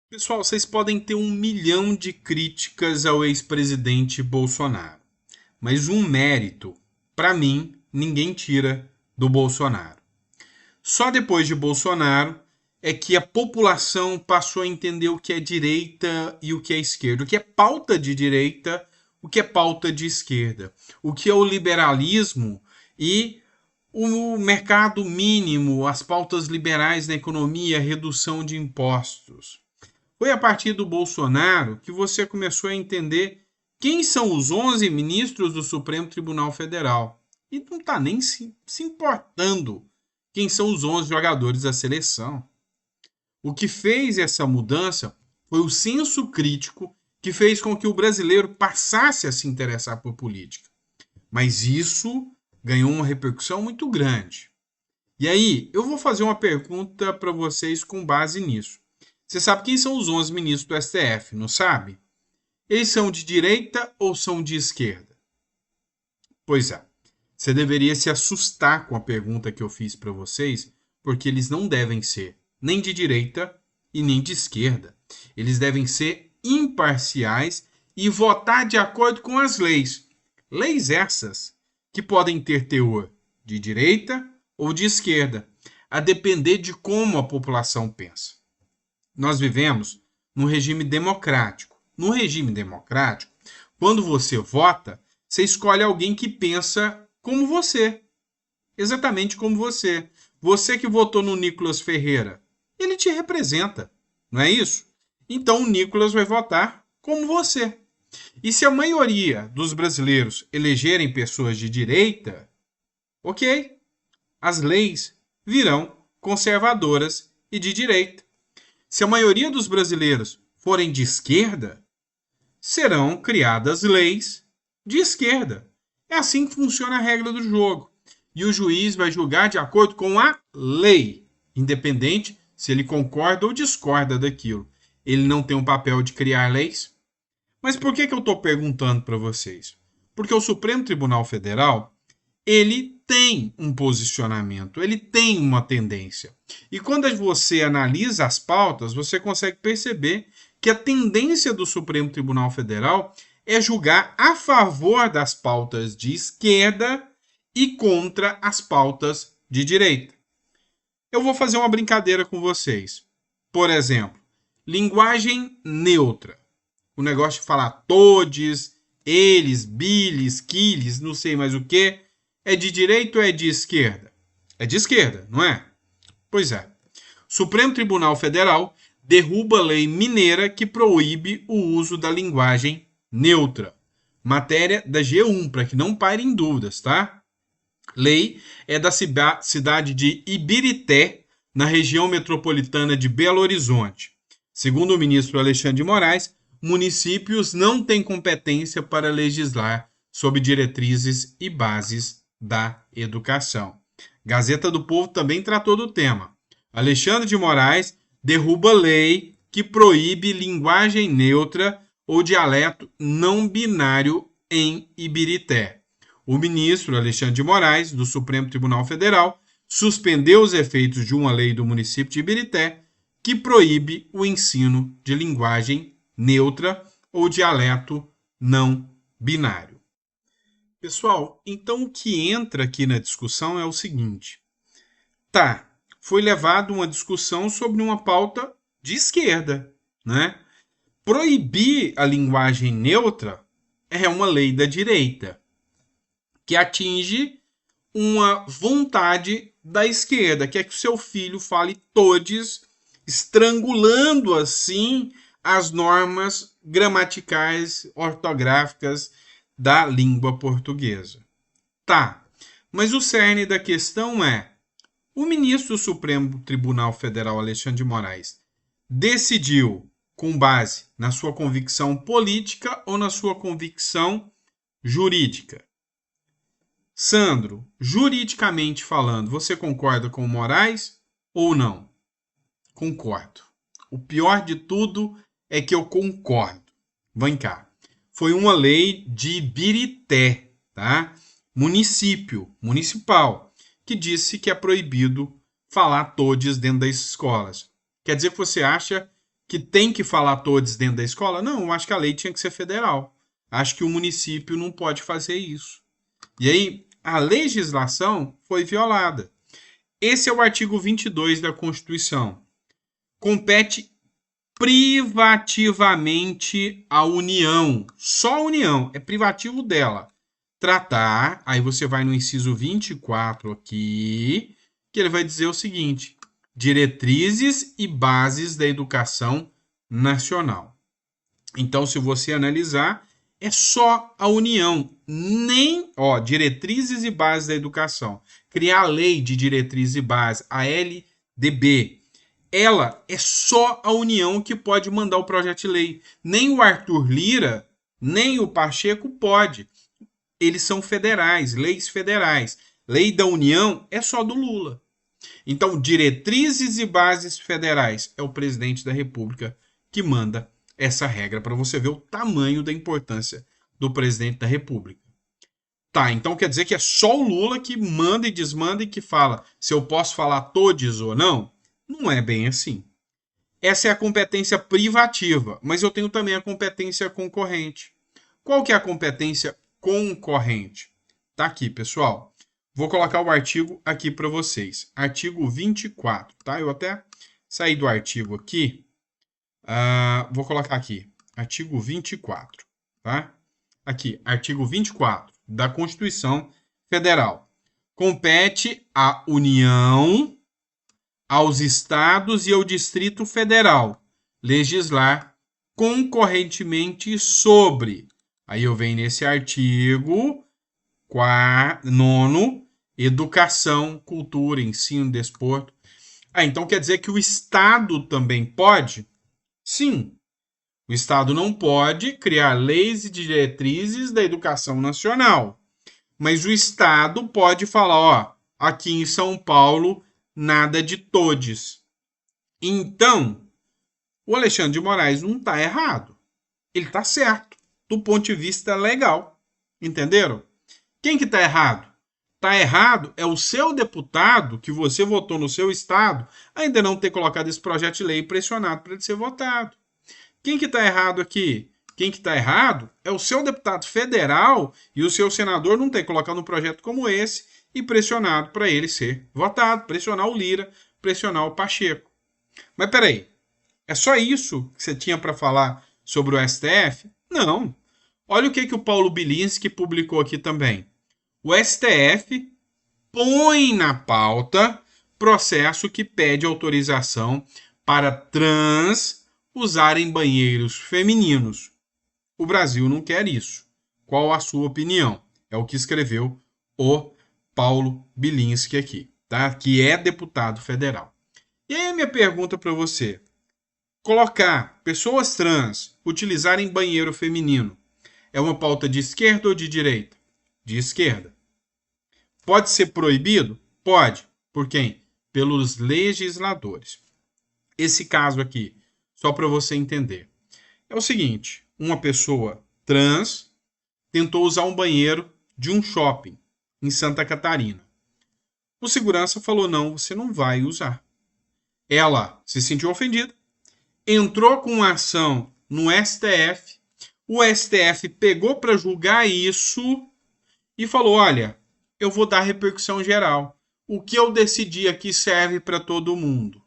Pessoal, vocês podem ter 1 milhão de críticas ao ex-presidente Bolsonaro, mas um mérito, para mim, ninguém tira do Bolsonaro. Só depois de Bolsonaro é que a população passou a entender o que é direita e o que é esquerda, o que é pauta de direita, o que é pauta de esquerda, o que é o liberalismo e o mercado mínimo, as pautas liberais na economia, redução de impostos. Foi a partir do Bolsonaro que você começou a entender quem são os 11 ministros do Supremo Tribunal Federal. E não está nem se importando quem são os 11 jogadores da seleção. O que fez essa mudança foi o senso crítico que fez com que o brasileiro passasse a se interessar por política. Mas isso ganhou uma repercussão muito grande. E aí, eu vou fazer uma pergunta para vocês com base nisso. Você sabe quem são os 11 ministros do STF, não sabe? Eles são de direita ou são de esquerda? Pois é. Você deveria se assustar com a pergunta que eu fiz para vocês, porque eles não devem ser nem de direita e nem de esquerda. Eles devem ser imparciais e votar de acordo com as leis. Leis essas que podem ter teor de direita ou de esquerda, a depender de como a população pensa. Nós vivemos num regime democrático. No regime democrático, quando você vota, você escolhe alguém que pensa como você. Exatamente como você. Você que votou no Nicolas Ferreira, ele te representa, não é isso? Então o Nicolas vai votar como você. E se a maioria dos brasileiros elegerem pessoas de direita, ok, as leis virão conservadoras e de direita. Se a maioria dos brasileiros forem de esquerda, serão criadas leis de esquerda. É assim que funciona a regra do jogo. E o juiz vai julgar de acordo com a lei, independente se ele concorda ou discorda daquilo. Ele não tem um papel de criar leis. Mas por que eu estou perguntando para vocês? Porque o Supremo Tribunal Federal, ele tem um posicionamento, ele tem uma tendência. E quando você analisa as pautas, você consegue perceber que a tendência do Supremo Tribunal Federal é julgar a favor das pautas de esquerda e contra as pautas de direita. Eu vou fazer uma brincadeira com vocês. Por exemplo, linguagem neutra. O negócio de falar todes, eles, biles, quiles, não sei mais o que. É de direita ou é de esquerda? É de esquerda, não é? Pois é. Supremo Tribunal Federal derruba a lei mineira que proíbe o uso da linguagem neutra. Matéria da G1, para que não parem dúvidas, tá? Lei é da cidade de Ibirité, na região metropolitana de Belo Horizonte. Segundo o ministro Alexandre de Moraes, municípios não têm competência para legislar sobre diretrizes e bases da educação. Gazeta do Povo também tratou do tema. Alexandre de Moraes derruba lei que proíbe linguagem neutra ou dialeto não binário em Ibirité. O ministro Alexandre de Moraes, do Supremo Tribunal Federal, suspendeu os efeitos de uma lei do município de Ibirité que proíbe o ensino de linguagem neutra ou dialeto não binário. Pessoal, então o que entra aqui na discussão é o seguinte. Foi levada uma discussão sobre uma pauta de esquerda, né? Proibir a linguagem neutra é uma lei da direita, que atinge uma vontade da esquerda, que é que o seu filho fale todes, estrangulando assim as normas gramaticais, ortográficas da língua portuguesa. Mas o cerne da questão é: o ministro do Supremo Tribunal Federal, Alexandre de Moraes, decidiu com base na sua convicção política ou na sua convicção jurídica? Sandro, juridicamente falando, você concorda com o Moraes ou não? Concordo. O pior de tudo é que eu concordo. Vem cá. Foi uma lei de Ibirité, tá? Municipal, que disse que é proibido falar todes dentro das escolas. Quer dizer que você acha que tem que falar todos dentro da escola? Não, eu acho que a lei tinha que ser federal. Acho que o município não pode fazer isso. E aí, a legislação foi violada. Esse é o artigo 22 da Constituição. Compete privativamente à União, só a União, é privativo dela, tratar, aí você vai no inciso 24 aqui, que ele vai dizer o seguinte: diretrizes e bases da educação nacional. Então, se você analisar, é só a União, nem, diretrizes e bases da educação. Criar a lei de diretrizes e bases, a LDB, ela é só a União que pode mandar o projeto de lei. Nem o Arthur Lira, nem o Pacheco pode. Eles são federais, leis federais. Lei da União é só do Lula. Então, diretrizes e bases federais é o presidente da República que manda essa regra, para você ver o tamanho da importância do presidente da República. Tá, então quer dizer que é só o Lula que manda e desmanda e que fala se eu posso falar todes ou não? Não é bem assim. Essa é a competência privativa, mas eu tenho também a competência concorrente. Qual que é a competência concorrente? Tá aqui, pessoal. Vou colocar o artigo aqui para vocês. Artigo 24, tá? Eu até saí do artigo aqui. Vou colocar aqui, artigo 24, tá? Aqui, artigo 24 da Constituição Federal. Compete à União, aos estados e ao Distrito Federal legislar concorrentemente sobre. Aí eu venho nesse artigo 9º, educação, cultura, ensino, desporto. Então quer dizer que o Estado também pode? Sim, o Estado não pode criar leis e diretrizes da educação nacional, mas o Estado pode falar, aqui em São Paulo, nada de todes. Então, o Alexandre de Moraes não está errado. Ele está certo, do ponto de vista legal. Entenderam? Quem que está errado? Está errado é o seu deputado, que você votou no seu estado, ainda não ter colocado esse projeto de lei pressionado para ele ser votado. Quem que está errado aqui? Quem que está errado é o seu deputado federal e o seu senador não ter colocado um projeto como esse e pressionado para ele ser votado, pressionar o Lira, pressionar o Pacheco. Mas peraí, é só isso que você tinha para falar sobre o STF? Não. Olha o que o Paulo Bilinski publicou aqui também. O STF põe na pauta processo que pede autorização para trans usarem banheiros femininos. O Brasil não quer isso. Qual a sua opinião? É o que escreveu o Paulo Bilinski aqui, tá? Que é deputado federal. E aí a minha pergunta para você: colocar pessoas trans utilizarem banheiro feminino é uma pauta de esquerda ou de direita? De esquerda. Pode ser proibido? Pode. Por quem? Pelos legisladores. Esse caso aqui, só para você entender, é o seguinte: uma pessoa trans tentou usar um banheiro de um shopping em Santa Catarina. O segurança falou: não, você não vai usar. Ela se sentiu ofendida, entrou com uma ação no STF, o STF pegou para julgar isso e falou: olha, eu vou dar repercussão geral. O que eu decidi aqui serve para todo mundo.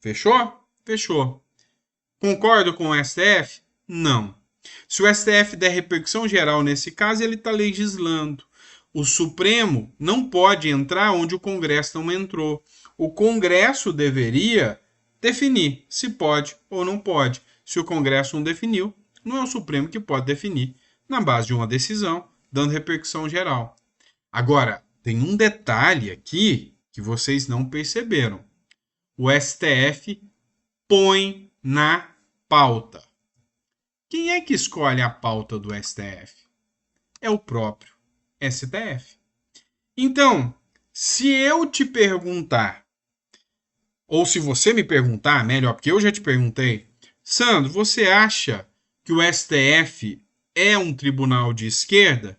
Fechou? Fechou. Concordo com o STF? Não. Se o STF der repercussão geral nesse caso, ele está legislando. O Supremo não pode entrar onde o Congresso não entrou. O Congresso deveria definir se pode ou não pode. Se o Congresso não definiu, não é o Supremo que pode definir na base de uma decisão, dando repercussão geral. Agora, tem um detalhe aqui que vocês não perceberam. O STF põe na pauta. Quem é que escolhe a pauta do STF? É o próprio STF. Então, se eu te perguntar, ou se você me perguntar, melhor, porque eu já te perguntei, Sandro, você acha que o STF é um tribunal de esquerda?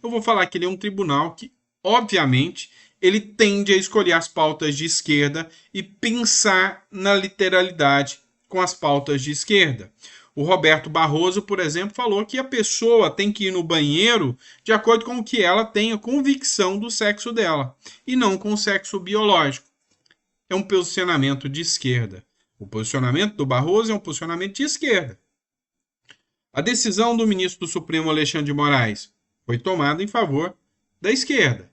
Eu vou falar que ele é um tribunal que, obviamente, ele tende a escolher as pautas de esquerda e pensar na literalidade com as pautas de esquerda. O Roberto Barroso, por exemplo, falou que a pessoa tem que ir no banheiro de acordo com o que ela tenha convicção do sexo dela, e não com o sexo biológico. É um posicionamento de esquerda. O posicionamento do Barroso é um posicionamento de esquerda. A decisão do ministro do Supremo, Alexandre de Moraes, foi tomada em favor da esquerda.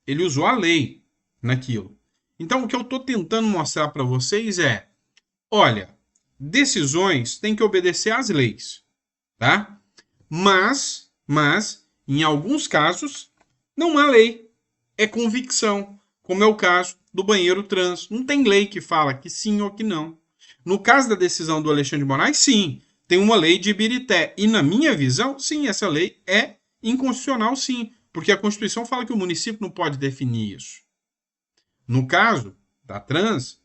Ele usou a lei naquilo. Então, o que eu estou tentando mostrar para vocês é, olha, decisões têm que obedecer às leis, tá? Mas, em alguns casos, não há lei, é convicção, como é o caso do banheiro trans. Não tem lei que fala que sim ou que não. No caso da decisão do Alexandre de Moraes, sim, tem uma lei de Ibirité. E na minha visão, sim, essa lei é inconstitucional, sim, porque a Constituição fala que o município não pode definir isso. No caso da trans,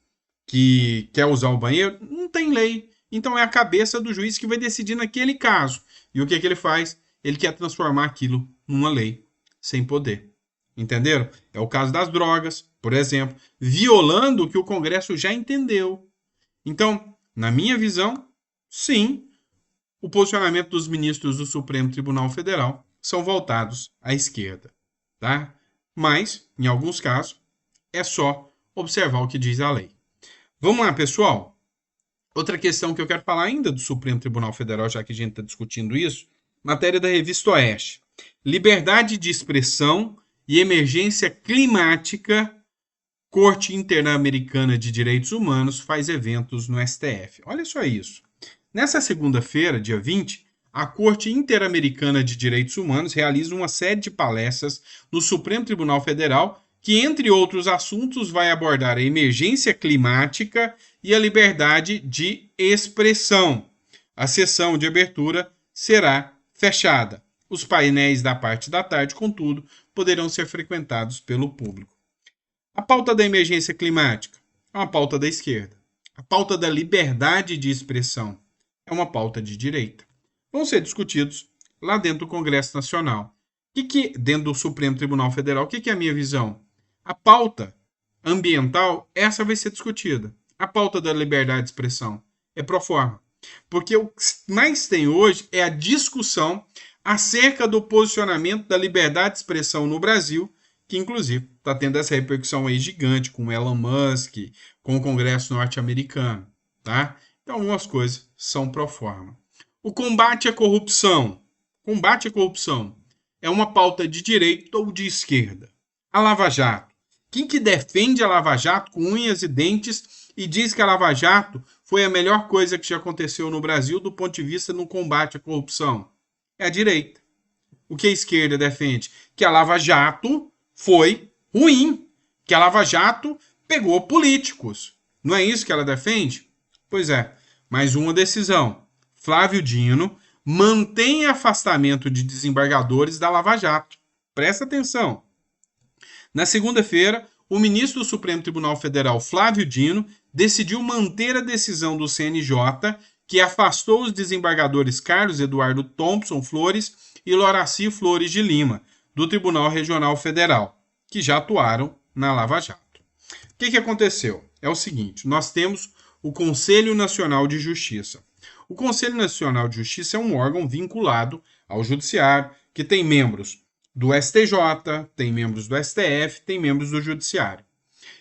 que quer usar o banheiro, não tem lei. Então é a cabeça do juiz que vai decidir naquele caso. E o que ele faz? Ele quer transformar aquilo numa lei, sem poder. Entenderam? É o caso das drogas, por exemplo, violando o que o Congresso já entendeu. Então, na minha visão, sim, o posicionamento dos ministros do Supremo Tribunal Federal são voltados à esquerda, tá? Mas, em alguns casos, é só observar o que diz a lei. Vamos lá, pessoal. Outra questão que eu quero falar ainda do Supremo Tribunal Federal, já que a gente está discutindo isso, matéria da Revista Oeste. Liberdade de expressão e emergência climática. Corte Interamericana de Direitos Humanos faz eventos no STF. Olha só isso. Nessa segunda-feira, dia 20, a Corte Interamericana de Direitos Humanos realiza uma série de palestras no Supremo Tribunal Federal que, entre outros assuntos, vai abordar a emergência climática e a liberdade de expressão. A sessão de abertura será fechada. Os painéis da parte da tarde, contudo, poderão ser frequentados pelo público. A pauta da emergência climática é uma pauta da esquerda. A pauta da liberdade de expressão é uma pauta de direita. Vão ser discutidos lá dentro do Congresso Nacional. Dentro do Supremo Tribunal Federal, o que é a minha visão? A pauta ambiental, essa vai ser discutida. A pauta da liberdade de expressão é pro forma. Porque o que mais tem hoje é a discussão acerca do posicionamento da liberdade de expressão no Brasil, que inclusive está tendo essa repercussão aí gigante com Elon Musk, com o Congresso norte-americano, tá? Então algumas coisas são pro forma. O combate à corrupção. Combate à corrupção é uma pauta de direita ou de esquerda? A Lava Jato. Quem que defende a Lava Jato com unhas e dentes e diz que a Lava Jato foi a melhor coisa que já aconteceu no Brasil do ponto de vista no combate à corrupção? É a direita. O que a esquerda defende? Que a Lava Jato foi ruim, que a Lava Jato pegou políticos. Não é isso que ela defende? Pois é, mais uma decisão. Flávio Dino mantém afastamento de desembargadores da Lava Jato. Presta atenção. Na segunda-feira, o ministro do Supremo Tribunal Federal, Flávio Dino, decidiu manter a decisão do CNJ que afastou os desembargadores Carlos Eduardo Thompson Flores e Loraci Flores de Lima, do Tribunal Regional Federal, que já atuaram na Lava Jato. O que aconteceu? É o seguinte, nós temos o Conselho Nacional de Justiça. O Conselho Nacional de Justiça é um órgão vinculado ao Judiciário, que tem membros do STJ, tem membros do STF, tem membros do Judiciário.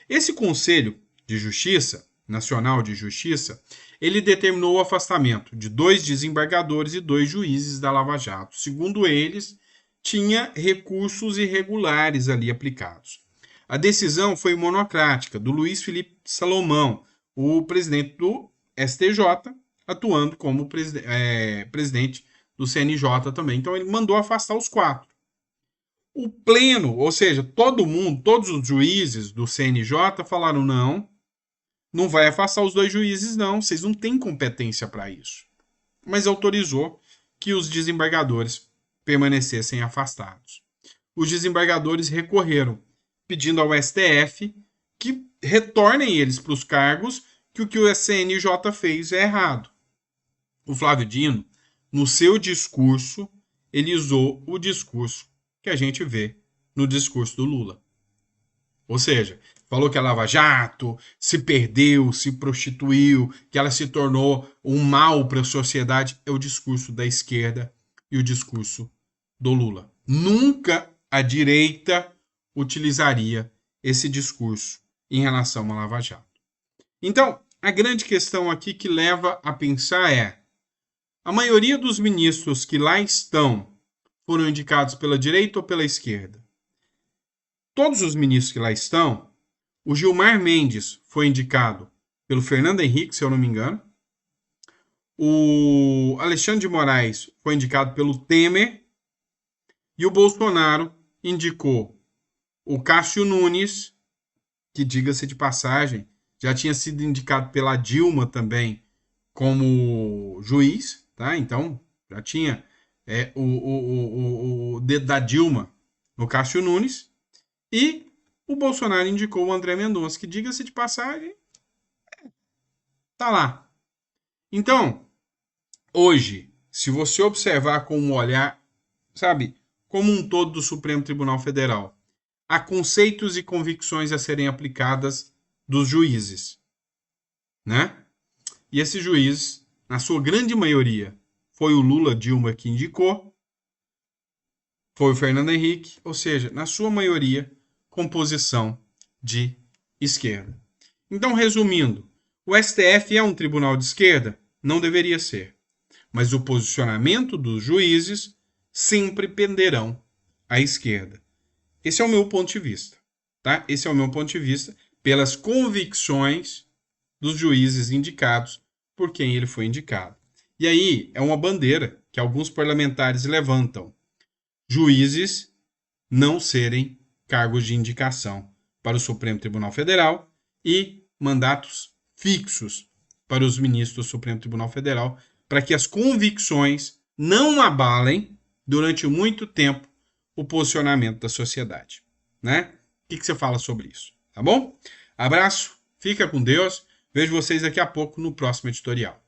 Esse Conselho de Justiça, Nacional de Justiça, ele determinou o afastamento de 2 desembargadores e 2 juízes da Lava Jato. Segundo eles, tinha recursos irregulares ali aplicados. A decisão foi monocrática, do Luiz Felipe Salomão, o presidente do STJ, atuando como presidente do CNJ também. Então ele mandou afastar os 4. O pleno, ou seja, todo mundo, todos os juízes do CNJ falaram não vai afastar os 2 juízes não, vocês não têm competência para isso. Mas autorizou que os desembargadores permanecessem afastados. Os desembargadores recorreram, pedindo ao STF que retornem eles para os cargos, que o CNJ fez é errado. O Flávio Dino, no seu discurso, ele usou o discurso que a gente vê no discurso do Lula. Ou seja, falou que a Lava Jato se perdeu, se prostituiu, que ela se tornou um mal para a sociedade, é o discurso da esquerda e o discurso do Lula. Nunca a direita utilizaria esse discurso em relação à Lava Jato. Então, a grande questão aqui que leva a pensar é: a maioria dos ministros que lá estão foram indicados pela direita ou pela esquerda? Todos os ministros que lá estão, o Gilmar Mendes foi indicado pelo Fernando Henrique, se eu não me engano. O Alexandre de Moraes foi indicado pelo Temer. E o Bolsonaro indicou o Cássio Nunes, que, diga-se de passagem, já tinha sido indicado pela Dilma também como juiz, tá? Então, já tinha o dedo da Dilma no Cássio Nunes. E o Bolsonaro indicou o André Mendonça, que, diga-se de passagem, tá lá. Então, hoje, se você observar com um olhar, sabe, como um todo do Supremo Tribunal Federal, há conceitos e convicções a serem aplicadas dos juízes, né? E esses juízes, na sua grande maioria, foi o Lula Dilma que indicou, foi o Fernando Henrique, ou seja, na sua maioria, composição de esquerda. Então, resumindo, o STF é um tribunal de esquerda? Não deveria ser. Mas o posicionamento dos juízes sempre penderão à esquerda. Esse é o meu ponto de vista, tá? Esse é o meu ponto de vista pelas convicções dos juízes indicados por quem ele foi indicado. E aí é uma bandeira que alguns parlamentares levantam: juízes não serem cargos de indicação para o Supremo Tribunal Federal e mandatos fixos para os ministros do Supremo Tribunal Federal, para que as convicções não abalem durante muito tempo o posicionamento da sociedade, né? O que você fala sobre isso? Tá bom? Abraço, fica com Deus, vejo vocês daqui a pouco no próximo editorial.